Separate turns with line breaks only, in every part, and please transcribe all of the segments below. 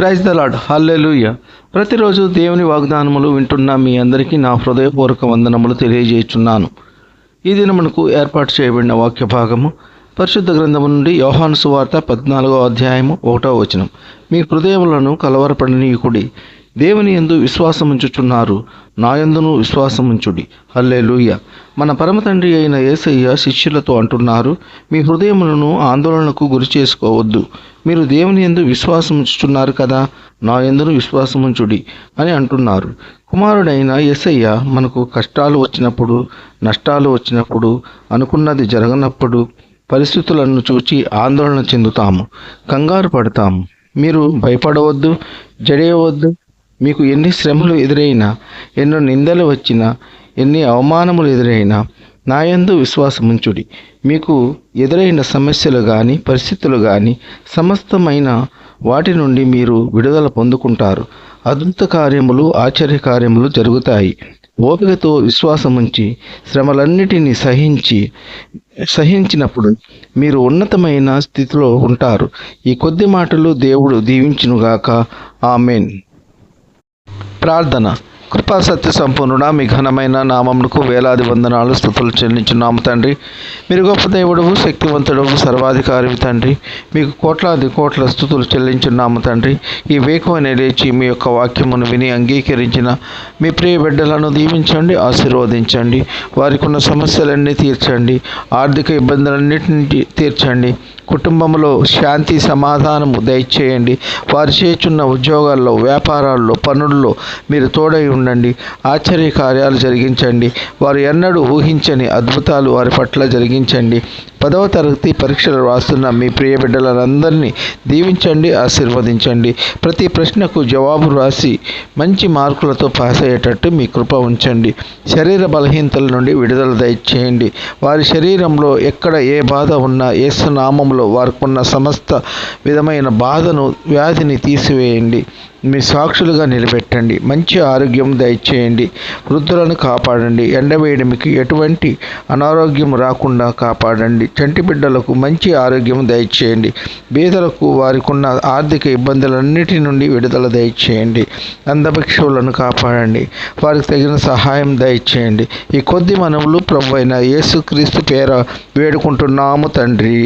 Praise the lord. హల్లెలూయా. ప్రతిరోజు దేవుని వాగ్దానములు వింటున్న మీ అందరికీ నా హృదయపూర్వక వందనములు తెలియజేయుచున్నాను. ఈ దినమునకు ఏర్పాటు చేయబడిన వాక్య భాగము పరిశుద్ధ గ్రంథము నుండి యోహాను సువార్త 14వ అధ్యాయము 1వ వచనం. మీ హృదయములను కలవరపడనీయుకుడి, దేవుని యందు విశ్వాసముంచుచున్నారు, నా యందును విశ్వాసముంచుడి. హల్లెలూయా. మన పరమ తండ్రి అయిన యేసయ్య శిష్యులతో అంటున్నారు, మీ హృదయములను ఆందోళనకు గురి చేసుకోవద్దు. మీరు దేవుని యందు విశ్వాసముంచుచున్నారు కదా, నా యందును విశ్వాసముంచుడి అని అంటున్నారు. కుమారుడైన యేసయ్య మనకు కష్టాలు వచ్చినప్పుడు, నష్టాలు వచ్చినప్పుడు, అనుకున్నది జరగనప్పుడు, పరిస్థితులను చూచి ఆందోళన చెందుతాము, కంగారు పడతాము. మీరు భయపడవద్దు, జడియవద్దు. మీకు ఎన్ని శ్రమలు ఎదురైనా, ఎన్నో నిందలు వచ్చినా, ఎన్ని అవమానములు ఎదురైనా, నా యందు విశ్వాసముంచుడి. మీకు ఎదురైన సమస్యలు కానీ, పరిస్థితులు కానీ, సమస్తమైన వాటి నుండి మీరు విడుదల పొందుకుంటారు. అద్భుత కార్యములు, ఆశ్చర్య కార్యములు జరుగుతాయి. ఓపికతో విశ్వాసముంచి శ్రమలన్నిటినీ సహించినప్పుడు మీరు ఉన్నతమైన స్థితిలో ఉంటారు. ఈ కొద్ది మాటలు దేవుడు దీవించునుగాక. ఆమెన్. ప్రార్థన. కృపా సత్య సంపూర్ణుడా, మీ ఘనమైన నామమునకు వేలాది వందనాలు, స్తుతులు చెల్లించున్నాము తండ్రి. మీరు గొప్ప దేవుడవు, శక్తివంతుడవు, సర్వాధికారివి తండ్రి. మీకు కోట్ల స్తుతులు చెల్లించున్నాము తండ్రి. ఈ వేకువనే లేచి మీ యొక్క వాక్యమును విని అంగీకరించిన మీ ప్రియ బిడ్డలను దీవించండి, ఆశీర్వదించండి. వారికి ఉన్న సమస్యలన్నీ తీర్చండి, ఆర్థిక ఇబ్బందులన్నింటినీ తీర్చండి. కుటుంబంలో శాంతి సమాధానము దయచేయండి. వారు చేస్తున్న ఉద్యోగాల్లో, వ్యాపారాల్లో, పనుల్లో మీరు తోడై ఉండండి. ఆశ్చర్య కార్యాలు జరిగించండి. వారు ఎన్నడూ ఊహించని అద్భుతాలు వారి పట్ల జరిగించండి. 10వ తరగతి పరీక్షలు రాస్తున్న మీ ప్రియ బిడ్డలందరినీ దీవించండి, ఆశీర్వదించండి. ప్రతి ప్రశ్నకు జవాబు రాసి మంచి మార్కులతో పాస్ అయ్యేటట్టు మీ కృప ఉంచండి. శరీర బలహీనతల నుండి విడుదల దయచేయండి. వారి శరీరంలో ఎక్కడ ఏ బాధ ఉన్నా యేసు నామములో వారికున్న సమస్త విధమైన బాధను, వ్యాధిని తీసివేయండి. మీ సాక్షులుగా నిలబెట్టండి. మంచి ఆరోగ్యం దయచేయండి. వృద్ధులను కాపాడండి. ఎండవేయడానికి ఎటువంటి అనారోగ్యం రాకుండా కాపాడండి. చంటి బిడ్డలకు మంచి ఆరోగ్యం దయచేయండి. బీదలకు వారికున్న ఆర్థిక ఇబ్బందులన్నిటి నుండి విడుదల దయచేయండి. అంధభిక్షువులను కాపాడండి. వారికి తగిన సహాయం దయచేయండి. ఈ కొద్ది మనవులు ప్రభువైన యేసుక్రీస్తు పేర వేడుకుంటున్నాము తండ్రి.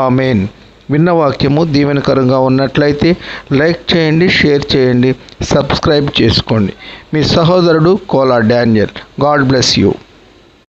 ఆమెన్. విన్న వాక్యము దీవెనకరంగా ఉన్నట్లయితే లైక్ చేయండి, షేర్ చేయండి, సబ్స్క్రైబ్ చేసుకోండి. మీ సహోదరుడు Kola Daniel. God bless you.